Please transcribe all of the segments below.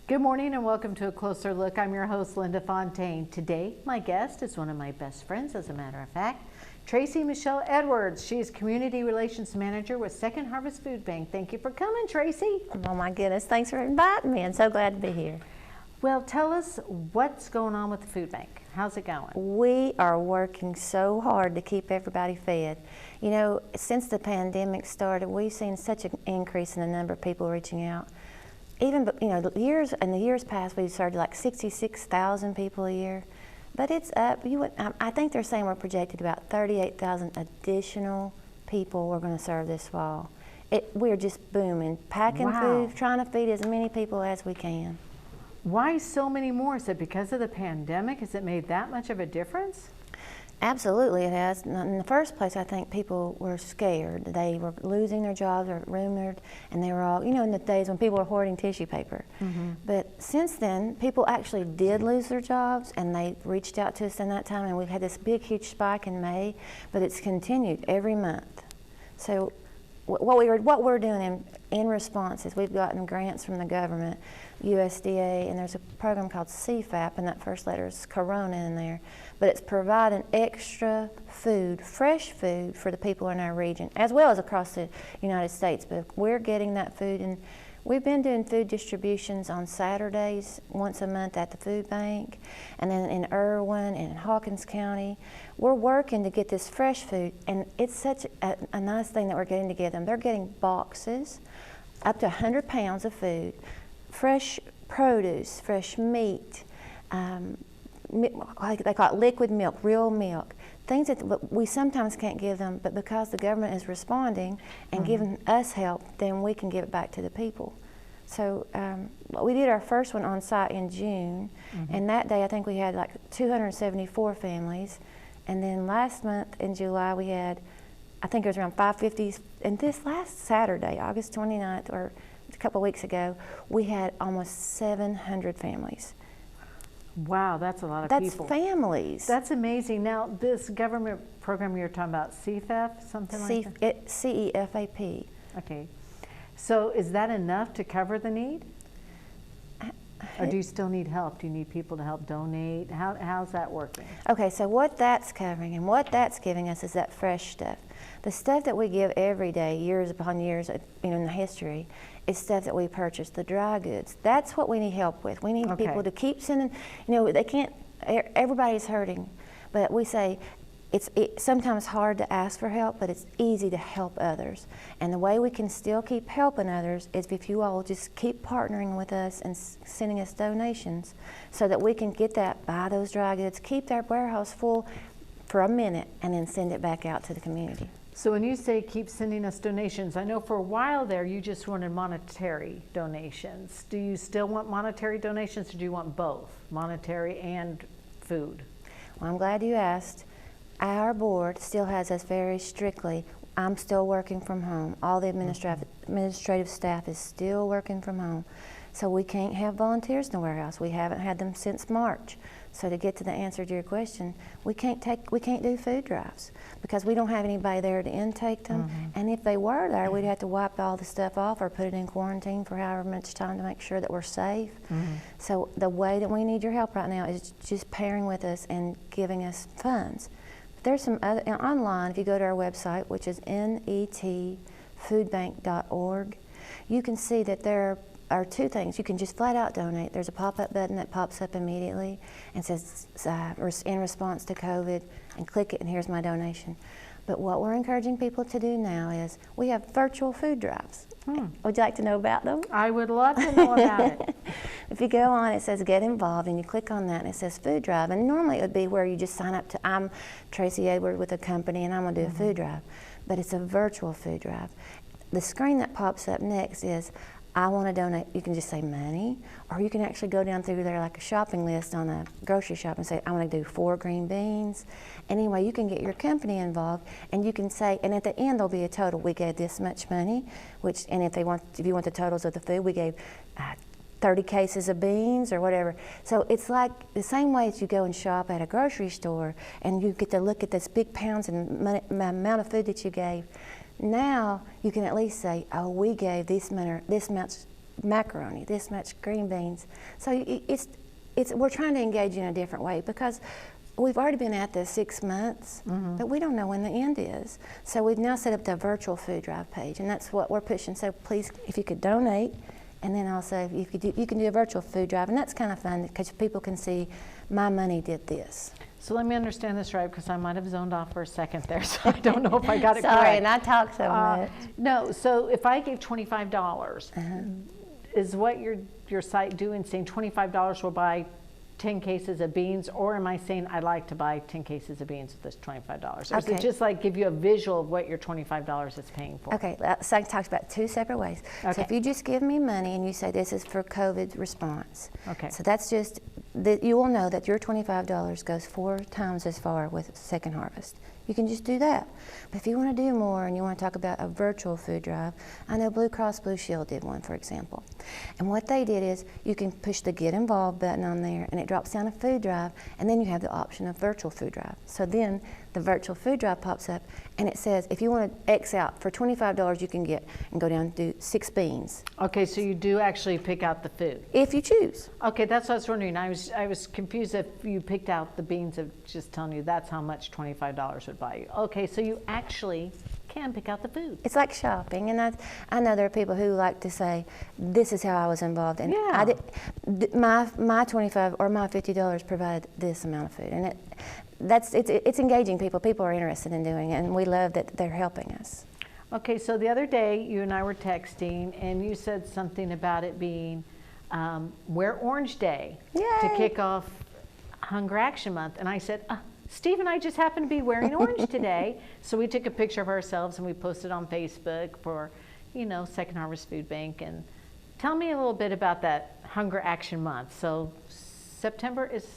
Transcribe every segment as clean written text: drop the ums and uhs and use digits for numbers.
Good morning and welcome to A Closer Look. I'm your host, Linda Fontaine. Today, my guest is one of my best friends, as a matter of fact, Tracy Michelle Edwards. She is Community Relations Manager with Second Harvest Food Bank. Thank you for coming, Tracy. Oh my goodness, thanks for inviting me. I'm so glad to be here. Well, tell us what's going on with the food bank. How's it going? We are working so hard to keep everybody fed. You know, since the pandemic started, we've seen such an increase in the number of people reaching out. Even, you know, in the years past, we started like 66,000 people a year, but it's up. I think they're saying we're projected about 38,000 additional people we're going to serve this fall. We're just booming, packing food, trying to feed as many people as we can. Why so many more? Is it because of the pandemic? Has it made that much of a difference? Absolutely, it has. In the first place, I think people were scared. They were losing their jobs or rumored, and they were all, you know, in the days when people were hoarding tissue paper. But since then, people actually did lose their jobs, and they reached out to us in that time, and we had this big, huge spike in May, but it's continued every month. So what we're doing in response is we've gotten grants from the government, USDA, and there's a program called CFAP, and that first letter is Corona in there. But it's providing extra food, fresh food for the people in our region, as well as across the United States. But we're getting that food, and we've been doing food distributions on Saturdays once a month at the food bank, and then in Irwin and in Hawkins County. We're working to get this fresh food, and it's such a nice thing that we're getting to give them. They're getting boxes, up to 100 pounds of food, fresh produce, fresh meat, they call it liquid milk, real milk, things that we sometimes can't give them, but because the government is responding and giving us help, then we can give it back to the people. So we did our first one on site in June, and that day I think we had like 274 families, and then last month in July we had, I think it was around 550, and this last Saturday, August 29th, or a couple of weeks ago, we had almost 700 families. Wow, that's a lot of people. That's families. That's amazing. Now, this government program you're talking about, CFAP, something like that? CEFAP. Okay. So is that enough to cover the need? Or do you still need help? Do you need people to help donate? How's that working? Okay, so what that's covering and what that's giving us is that fresh stuff. The stuff that we give every day, years upon years, you know, in the history, is stuff that we purchase, the dry goods. That's what we need help with. We need people to keep sending, you know, they can't, everybody's hurting, but we say it's sometimes hard to ask for help, but it's easy to help others. And the way we can still keep helping others is if you all just keep partnering with us and sending us donations so that we can get that, buy those dry goods, keep that warehouse full for a minute, and then send it back out to the community. So when you say keep sending us donations, I know for a while there you just wanted monetary donations. Do you still want monetary donations, or do you want both, monetary and food? Well, I'm glad you asked. Our board still has us very strictly. I'm still working from home. All the administrative staff is still working from home. So we can't have volunteers in the warehouse. We haven't had them since March. So to get to the answer to your question, we can't do food drives because we don't have anybody there to intake them. And if they were there, we'd have to wipe all the stuff off or put it in quarantine for however much time to make sure that we're safe. So the way that we need your help right now is just pairing with us and giving us funds. There's some other, online, if you go to our website, which is netfoodbank.org, you can see that there are two things. You can just flat out donate. There's a pop-up button that pops up immediately and says, in response to COVID, and click it and here's my donation. But what we're encouraging people to do now is we have virtual food drives. Would you like to know about them? I would love to know about it. If you go on, it says get involved, and you click on that and it says food drive. And normally it would be where you just sign up to, I'm Tracy Edwards with a company and I'm gonna do a food drive. But it's a virtual food drive. The screen that pops up next is I want to donate. You can just say money, or you can actually go down through there like a shopping list on a grocery shop and say, I want to do 4 green beans. Anyway, you can get your company involved, and you can say, and at the end there'll be a total. We gave this much money, and if you want the totals of the food, we gave 30 cases of beans or whatever. So it's like the same way as you go and shop at a grocery store, and you get to look at this big pounds and amount of food that you gave. Now you can at least say, oh, we gave this much macaroni, this much green beans. So we're trying to engage you in a different way because we've already been at this 6 months, but we don't know when the end is. So we've now set up the virtual food drive page, and that's what we're pushing. So please, if you could donate, and then also if you can do a virtual food drive, and that's kind of fun because people can see my money did this. So let me understand this right, because I might have zoned off for a second there, so I don't know if I got it correct. Sorry, and I talk so much. No, so if I gave $25, is what your site doing saying $25 will buy 10 cases of beans, or am I saying I'd like to buy 10 cases of beans with this $25? Or is it just like give you a visual of what your $25 is paying for? Okay, so I talked about 2 separate ways. Okay. So if you just give me money and you say this is for COVID response, okay. So that's just, you will know that your $25 goes 4 times as far with Second Harvest. You can just do that. But if you want to do more and you want to talk about a virtual food drive, I know Blue Cross Blue Shield did one, for example. And what they did is you can push the Get Involved button on there and it drops down a food drive, and then you have the option of virtual food drive. So then the virtual food drive pops up and it says if you want to X out, for $25 you can get and go down and do 6 beans. Okay, so you do actually pick out the food? If you choose. Okay, that's what I was wondering. I was confused if you picked out the beans of just telling you that's how much $25 would buy you. Okay, so you actually can pick out the food. It's like shopping, and I know there are people who like to say, this is how I was involved, and Yeah. my 25 or my $50 provided this amount of food, and it's engaging people. People are interested in doing it, and we love that they're helping us. Okay, so the other day you and I were texting, and you said something about it being Wear Orange Day to Yay. kick off Hunger Action Month, and I said, Steve and I just happen to be wearing orange today. So we took a picture of ourselves and we posted on Facebook for, Second Harvest Food Bank. And tell me a little bit about that Hunger Action Month. So September is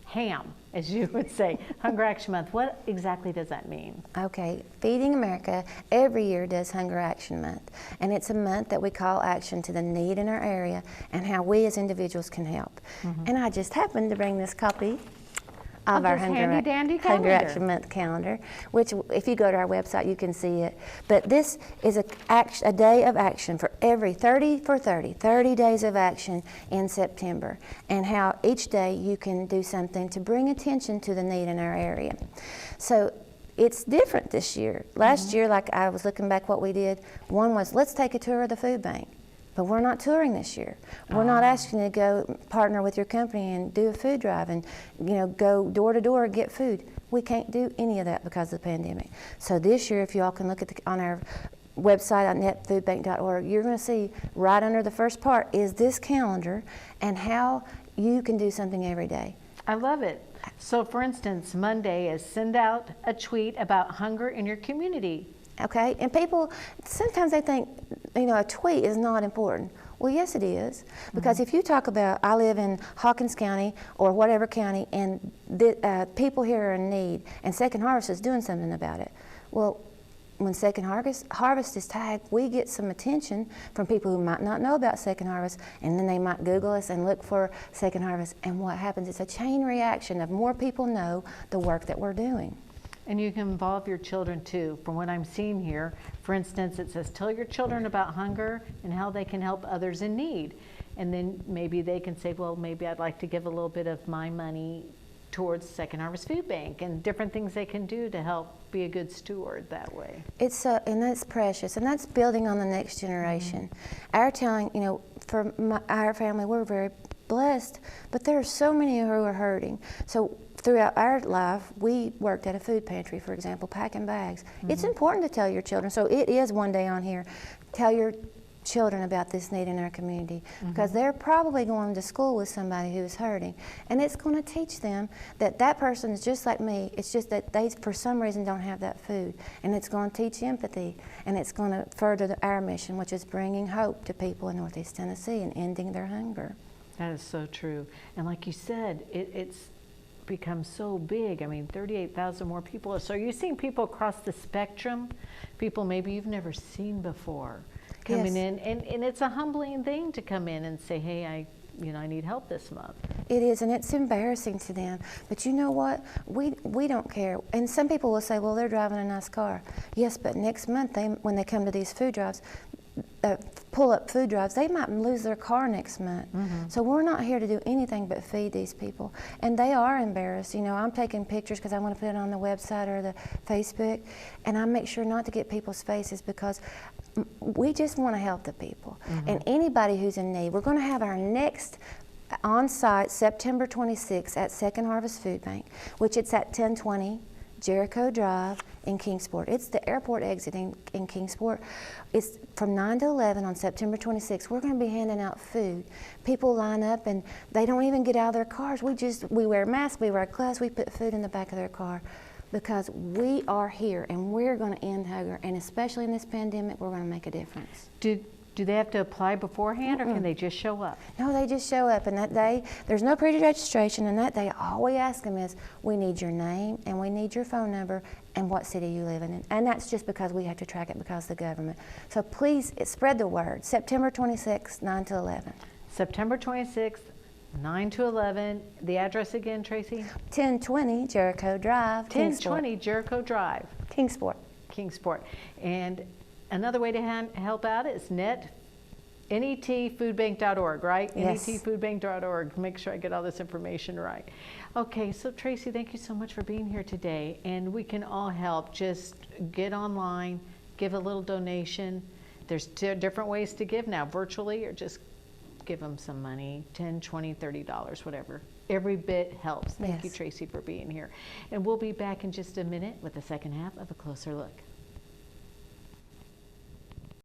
HAM, as you would say, Hunger Action Month. What exactly does that mean? Okay, Feeding America every year does Hunger Action Month, and it's a month that we call action to the need in our area and how we as individuals can help. And I just happened to bring this copy of our Hunger Action Month calendar, which if you go to our website you can see it. But this is a day of action for every 30 days of action in September, and how each day you can do something to bring attention to the need in our area. So it's different this year. Last year, like I was looking back what we did, one was let's take a tour of the food bank. But we're not touring this year. We're not asking you to go partner with your company and do a food drive and go door to door and get food. We can't do any of that because of the pandemic. So this year, if you all can look at on our website on netfoodbank.org, you're going to see right under the first part is this calendar and how you can do something every day. I love it. So for instance, Monday is send out a tweet about hunger in your community. Okay, and people, sometimes they think, a tweet is not important. Well, yes it is, because if you talk about, I live in Hawkins County or whatever county, and people here are in need, and Second Harvest is doing something about it. Well, when Second Harvest is tagged, we get some attention from people who might not know about Second Harvest, and then they might Google us and look for Second Harvest, and what happens is a chain reaction of more people know the work that we're doing. And you can involve your children too. From what I'm seeing here, for instance, it says, tell your children about hunger and how they can help others in need. And then maybe they can say, well, maybe I'd like to give a little bit of my money towards Second Harvest Food Bank, and different things they can do to help be a good steward that way. And that's precious, and that's building on the next generation. Our telling, for our family, we're very blessed, but there are so many who are hurting. So throughout our life, we worked at a food pantry, for example, packing bags. It's important to tell your children. So it is one day on here, tell your children about this need in our community, because they're probably going to school with somebody who is hurting, and it's going to teach them that that person is just like me. It's just that they for some reason don't have that food, and it's going to teach empathy, and it's going to further our mission, which is bringing hope to people in Northeast Tennessee and ending their hunger. That is so true. And like you said, it's become so big. I mean, 38,000 more people. So you're seeing people across the spectrum, people maybe you've never seen before coming in, and it's a humbling thing to come in and say, hey, I need help this month. It is, and it's embarrassing to them. But you know what? We don't care. And some people will say, well, they're driving a nice car. Yes, but next month, when they come to these food drives, pull-up food drives, they might lose their car next month. So we're not here to do anything but feed these people. And they are embarrassed. You know, I'm taking pictures because I want to put it on the website or the Facebook, and I make sure not to get people's faces because we just want to help the people. And anybody who's in need, we're going to have our next on-site September 26th at Second Harvest Food Bank, which it's at 1020 Jericho Drive in Kingsport. It's the airport exit in Kingsport. It's from 9 to 11 on September 26th. We're going to be handing out food. People line up and they don't even get out of their cars. We wear masks, we wear gloves, we put food in the back of their car because we are here and we're going to end hunger, and especially in this pandemic, we're going to make a difference. Do they have to apply beforehand, or can they just show up? No, they just show up, and that day, there's no pre-registration, and that day, all we ask them is, we need your name, and we need your phone number, and what city you live in. And that's just because we have to track it because of the government. So please, spread the word. September 26th, 9 to 11. September 26th, 9 to 11. The address again, Tracy? 1020 Jericho Drive, 1020 Jericho Drive. Kingsport. Kingsport. And another way to help out is netfoodbank.org, right? Yes. netfoodbank.org. Make sure I get all this information right. Okay, so Tracy, thank you so much for being here today. And we can all help. Just get online, give a little donation. There's different ways to give now, virtually, or just give them some money, $10, $20, $30, whatever. Every bit helps. Thank you, Tracy, for being here. And we'll be back in just a minute with the second half of A Closer Look.